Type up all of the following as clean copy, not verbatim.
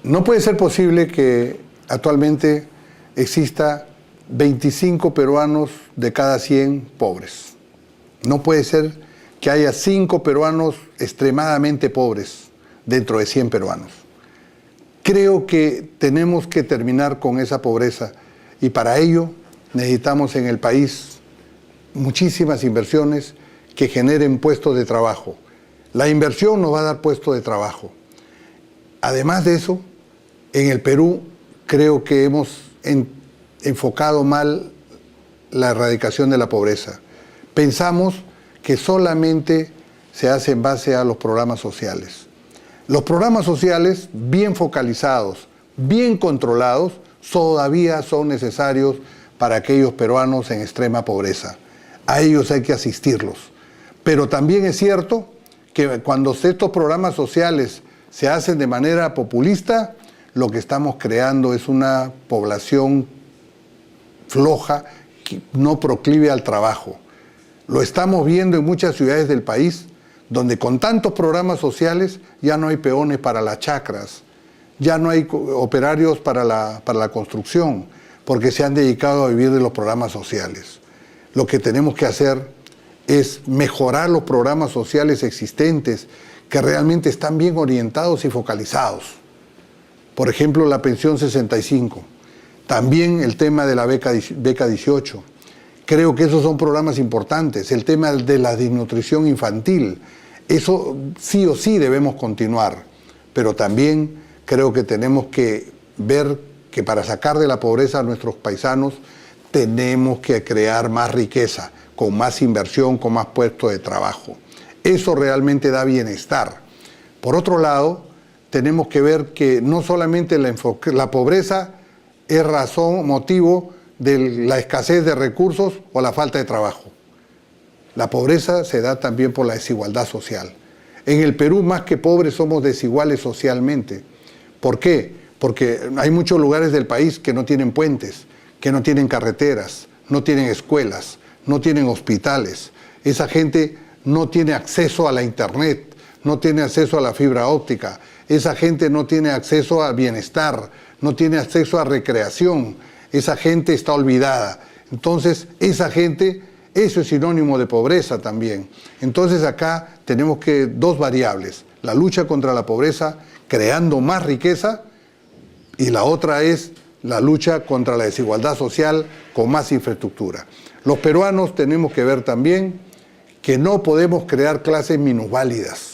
No puede ser posible que actualmente exista 25 peruanos de cada 100 pobres. No puede ser que haya 5 peruanos extremadamente pobres dentro de 100 peruanos. Creo que tenemos que terminar con esa pobreza y para ello necesitamos en el país muchísimas inversiones que generen puestos de trabajo. La inversión nos va a dar puestos de trabajo. Además de eso, en el Perú creo que hemos enfocado mal la erradicación de la pobreza. Pensamos que solamente se hace en base a los programas sociales. Los programas sociales, bien focalizados, bien controlados, todavía son necesarios para aquellos peruanos en extrema pobreza. A ellos hay que asistirlos. Pero también es cierto que cuando estos programas sociales se hacen de manera populista, lo que estamos creando es una población floja, no proclive al trabajo. Lo estamos viendo en muchas ciudades del país, donde con tantos programas sociales ya no hay peones para las chacras, ya no hay operarios para la construcción, porque se han dedicado a vivir de los programas sociales. Lo que tenemos que hacer es mejorar los programas sociales existentes, que realmente están bien orientados y focalizados. Por ejemplo, la pensión 65. También el tema de la beca 18. Creo que esos son programas importantes. El tema de la desnutrición infantil. Eso sí o sí debemos continuar. Pero también creo que tenemos que ver que para sacar de la pobreza a nuestros paisanos tenemos que crear más riqueza, con más inversión, con más puestos de trabajo. Eso realmente da bienestar. Por otro lado, tenemos que ver que no solamente la pobreza es razón, motivo de la escasez de recursos o la falta de trabajo. La pobreza se da también por la desigualdad social. En el Perú, más que pobres, somos desiguales socialmente. ¿Por qué? Porque hay muchos lugares del país que no tienen puentes, que no tienen carreteras, no tienen escuelas, no tienen hospitales. Esa gente no tiene acceso a la internet, no tiene acceso a la fibra óptica. Esa gente no tiene acceso al bienestar, no tiene acceso a recreación. Esa gente está olvidada. Entonces, esa gente, eso es sinónimo de pobreza también. Entonces, acá tenemos que dos variables. La lucha contra la pobreza, creando más riqueza, y la otra es la lucha contra la desigualdad social con más infraestructura. Los peruanos tenemos que ver también que no podemos crear clases minusválidas.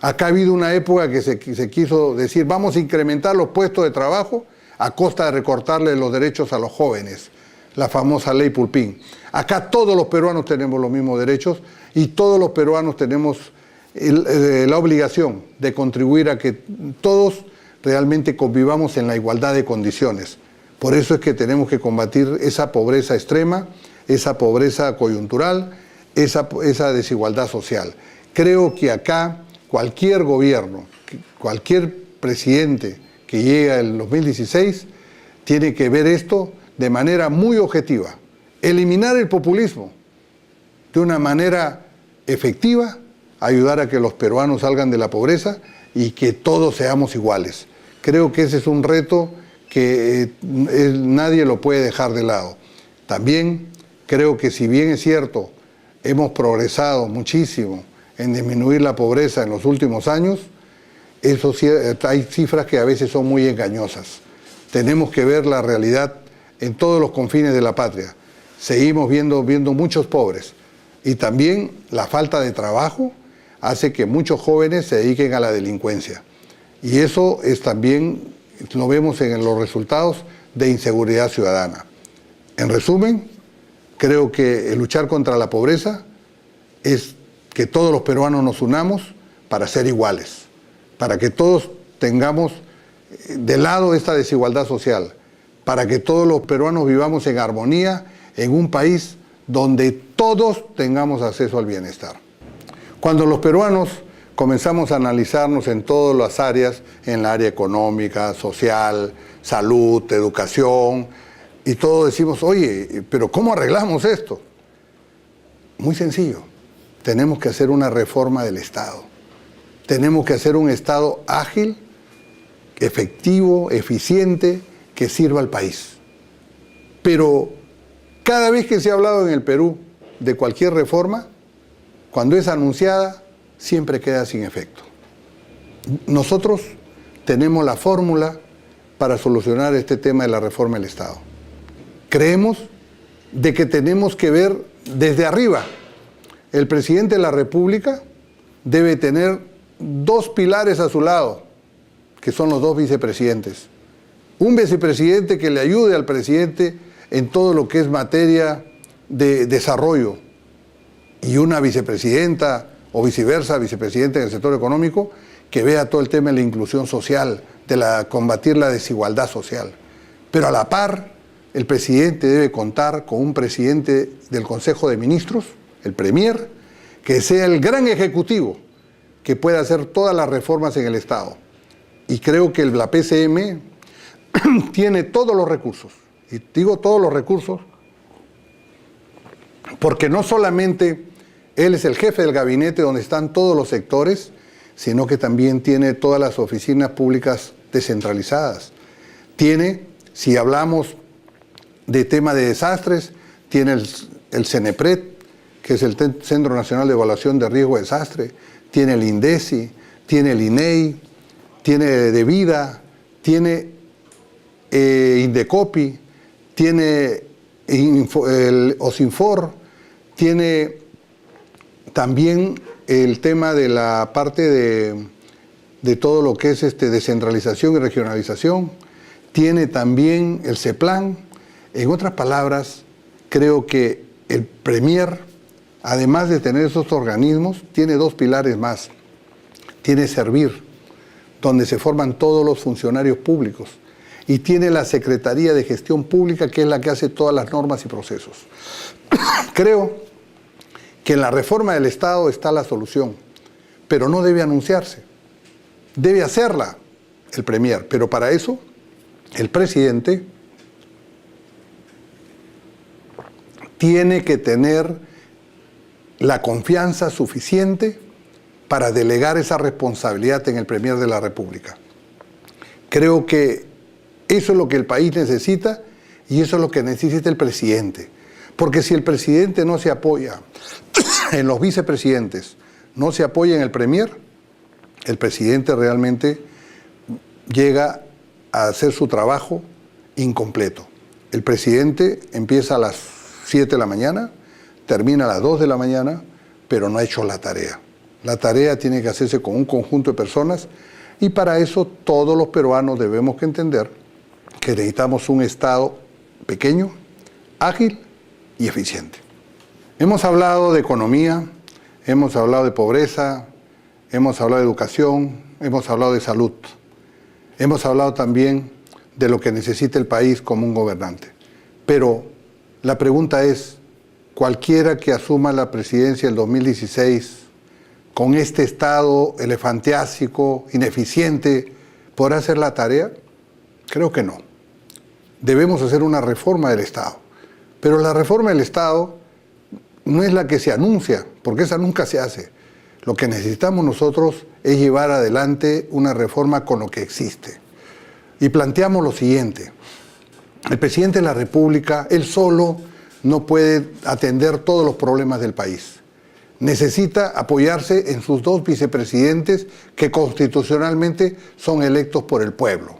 Acá ha habido una época que se quiso decir, vamos a incrementar los puestos de trabajo a costa de recortarle los derechos a los jóvenes, la famosa ley Pulpín. Acá todos los peruanos tenemos los mismos derechos y todos los peruanos tenemos la obligación de contribuir a que todos realmente convivamos en la igualdad de condiciones. Por eso es que tenemos que combatir esa pobreza extrema, esa pobreza coyuntural, esa desigualdad social. Creo que acá cualquier gobierno, cualquier presidente que llegue al 2016 tiene que ver esto de manera muy objetiva. Eliminar el populismo de una manera efectiva, ayudar a que los peruanos salgan de la pobreza y que todos seamos iguales. Creo que ese es un reto que nadie lo puede dejar de lado. También creo que si bien es cierto, hemos progresado muchísimo en disminuir la pobreza en los últimos años, hay cifras que a veces son muy engañosas. Tenemos que ver la realidad en todos los confines de la patria. Seguimos viendo muchos pobres. Y también la falta de trabajo hace que muchos jóvenes se dediquen a la delincuencia. Y eso es también, lo vemos en los resultados de inseguridad ciudadana. En resumen, creo que luchar contra la pobreza es que todos los peruanos nos unamos para ser iguales, para que todos tengamos de lado esta desigualdad social, para que todos los peruanos vivamos en armonía en un país donde todos tengamos acceso al bienestar. Cuando los peruanos comenzamos a analizarnos en todas las áreas, en la área económica, social, salud, educación, y todos decimos, oye, pero ¿cómo arreglamos esto? Muy sencillo. Tenemos que hacer una reforma del Estado. Tenemos que hacer un Estado ágil, efectivo, eficiente, que sirva al país. Pero cada vez que se ha hablado en el Perú de cualquier reforma, cuando es anunciada, siempre queda sin efecto. Nosotros tenemos la fórmula para solucionar este tema de la reforma del Estado. Creemos de que tenemos que ver desde arriba. El presidente de la República debe tener dos pilares a su lado, que son los dos vicepresidentes. Un vicepresidente que le ayude al presidente en todo lo que es materia de desarrollo, y una vicepresidenta o viceversa, vicepresidente en el sector económico, que vea todo el tema de la inclusión social, de combatir la desigualdad social. Pero a la par, el presidente debe contar con un presidente del Consejo de Ministros, el Premier, que sea el gran ejecutivo que pueda hacer todas las reformas en el Estado. Y creo que la PCM tiene todos los recursos. Y digo todos los recursos porque no solamente él es el jefe del gabinete donde están todos los sectores, sino que también tiene todas las oficinas públicas descentralizadas. Tiene, si hablamos de tema de desastres, tiene el CENEPRED, que es el Centro Nacional de Evaluación de Riesgo de Desastre, tiene el INDECI, tiene el INEI, tiene DEVIDA, tiene Indecopi, tiene el OSINFOR, tiene también el tema de la parte de todo lo que es descentralización y regionalización, tiene también el CEPLAN. En otras palabras, creo que el Premier, además de tener esos organismos, tiene dos pilares más. Tiene Servir, donde se forman todos los funcionarios públicos, y tiene la Secretaría de Gestión Pública, que es la que hace todas las normas y procesos. Creo que en la reforma del Estado está la solución, pero no debe anunciarse. Debe hacerla el Premier, pero para eso el presidente tiene que tener la confianza suficiente para delegar esa responsabilidad en el Premier de la República. Creo que eso es lo que el país necesita y eso es lo que necesita el presidente. Porque si el presidente no se apoya en los vicepresidentes, no se apoya en el Premier, el presidente realmente llega a hacer su trabajo incompleto. El presidente empieza a las 7 de la mañana, termina a las 2 de la mañana, pero no ha hecho la tarea. La tarea tiene que hacerse con un conjunto de personas y para eso todos los peruanos debemos que entender que necesitamos un Estado pequeño, ágil y eficiente. Hemos hablado de economía, hemos hablado de pobreza, hemos hablado de educación, hemos hablado de salud. Hemos hablado también de lo que necesita el país como un gobernante. Pero la pregunta es, cualquiera que asuma la presidencia del 2016 con este Estado elefantiásico, ineficiente, ¿podrá hacer la tarea? Creo que no. Debemos hacer una reforma del Estado. Pero la reforma del Estado no es la que se anuncia, porque esa nunca se hace. Lo que necesitamos nosotros es llevar adelante una reforma con lo que existe. Y planteamos lo siguiente. El presidente de la República, él solo no puede atender todos los problemas del país. Necesita apoyarse en sus dos vicepresidentes que constitucionalmente son electos por el pueblo.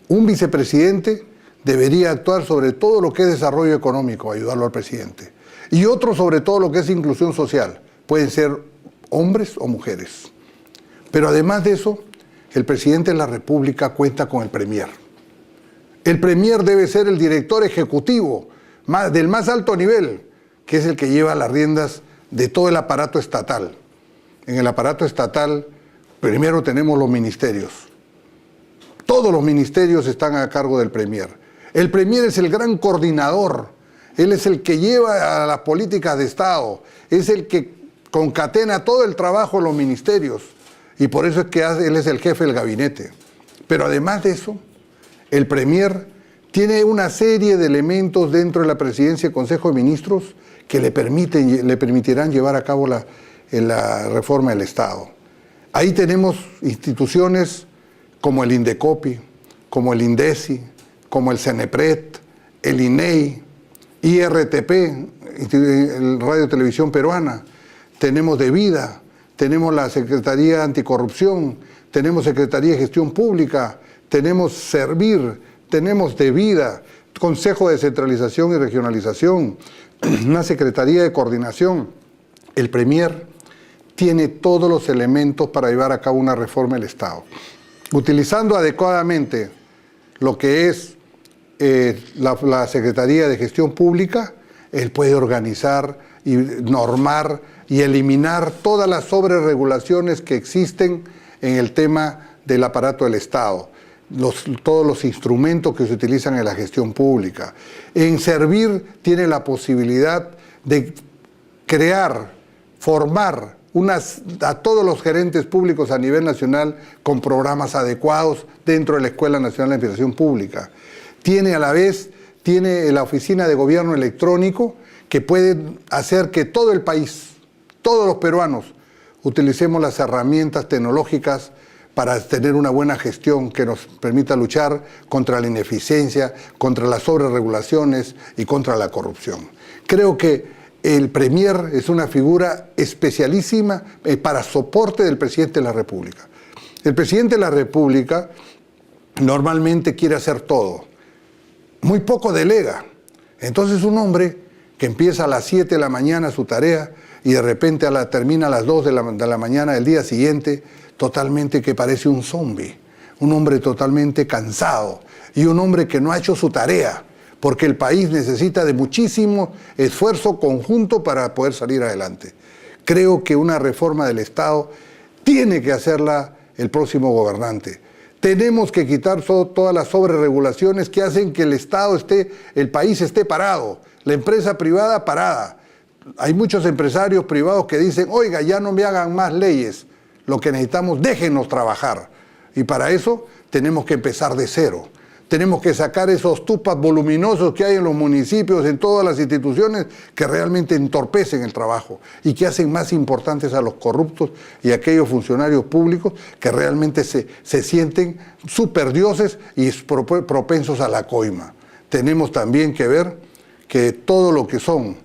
Un vicepresidente debería actuar sobre todo lo que es desarrollo económico, ayudarlo al presidente. Y otro sobre todo lo que es inclusión social. Pueden ser hombres o mujeres. Pero además de eso, el presidente de la República cuenta con el Premier. El Premier debe ser el director ejecutivo del más alto nivel, que es el que lleva las riendas de todo el aparato estatal. En el aparato estatal, primero tenemos los ministerios. Todos los ministerios están a cargo del Premier. El Premier es el gran coordinador. Él es el que lleva a las políticas de Estado. Es el que concatena todo el trabajo de los ministerios. Y por eso es que él es el jefe del gabinete. Pero además de eso, el Premier tiene una serie de elementos dentro de la presidencia del Consejo de Ministros que le permitirán llevar a cabo la reforma del Estado. Ahí tenemos instituciones como el Indecopi, como el INDECI, como el CENEPRED, el INEI, IRTP, el Radio Televisión Peruana, tenemos DEVIDA, tenemos la Secretaría Anticorrupción, tenemos Secretaría de Gestión Pública, tenemos SERVIR, tenemos DEVIDA, Consejo de Descentralización y Regionalización, una Secretaría de Coordinación. El Premier tiene todos los elementos para llevar a cabo una reforma del Estado. Utilizando adecuadamente lo que es la Secretaría de Gestión Pública, él puede organizar y normar y eliminar todas las sobreregulaciones que existen en el tema del aparato del Estado, todos los instrumentos que se utilizan en la gestión pública. En SERVIR tiene la posibilidad de crear, formar a todos los gerentes públicos a nivel nacional con programas adecuados dentro de la Escuela Nacional de Administración Pública. Tiene a la vez, tiene la Oficina de Gobierno Electrónico que puede hacer que todo el país, todos los peruanos, utilicemos las herramientas tecnológicas para tener una buena gestión que nos permita luchar contra la ineficiencia, contra las sobreregulaciones y contra la corrupción. Creo que el Premier es una figura especialísima para soporte del Presidente de la República. El Presidente de la República normalmente quiere hacer todo, muy poco delega. Entonces un hombre que empieza a las 7 de la mañana su tarea y de repente termina a las 2 de la mañana del día siguiente, totalmente que parece un zombie, un hombre totalmente cansado y un hombre que no ha hecho su tarea, porque el país necesita de muchísimo esfuerzo conjunto para poder salir adelante. Creo que una reforma del Estado tiene que hacerla el próximo gobernante. Tenemos que quitar todas las sobreregulaciones que hacen que el país esté parado, la empresa privada parada. Hay muchos empresarios privados que dicen, oiga, ya no me hagan más leyes, lo que necesitamos, déjenos trabajar. Y para eso tenemos que empezar de cero. Tenemos que sacar esos tupas voluminosos que hay en los municipios, en todas las instituciones, que realmente entorpecen el trabajo y que hacen más importantes a los corruptos y a aquellos funcionarios públicos que realmente se sienten superdioses y propensos a la coima. Tenemos también que ver que todo lo que son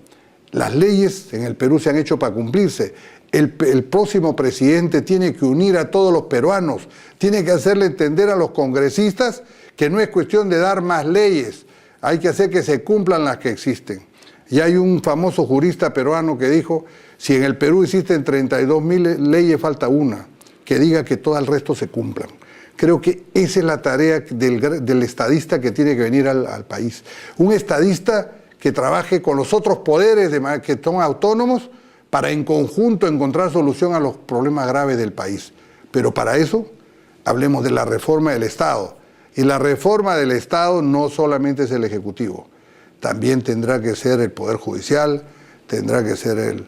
las leyes en el Perú se han hecho para cumplirse. El próximo presidente tiene que unir a todos los peruanos, tiene que hacerle entender a los congresistas que no es cuestión de dar más leyes, hay que hacer que se cumplan las que existen. Y hay un famoso jurista peruano que dijo, si en el Perú existen 32.000 leyes, falta una, que diga que todo el resto se cumplan. Creo que esa es la tarea del estadista que tiene que venir al país. Un estadista que trabaje con los otros poderes que son autónomos para en conjunto encontrar solución a los problemas graves del país. Pero para eso hablemos de la reforma del Estado. Y la reforma del Estado no solamente es el Ejecutivo, también tendrá que ser el Poder Judicial, tendrá que ser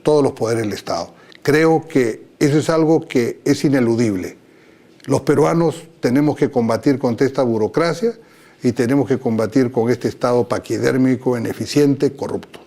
todos los poderes del Estado. Creo que eso es algo que es ineludible. Los peruanos tenemos que combatir contra esta burocracia y tenemos que combatir con este Estado paquidérmico, ineficiente, corrupto.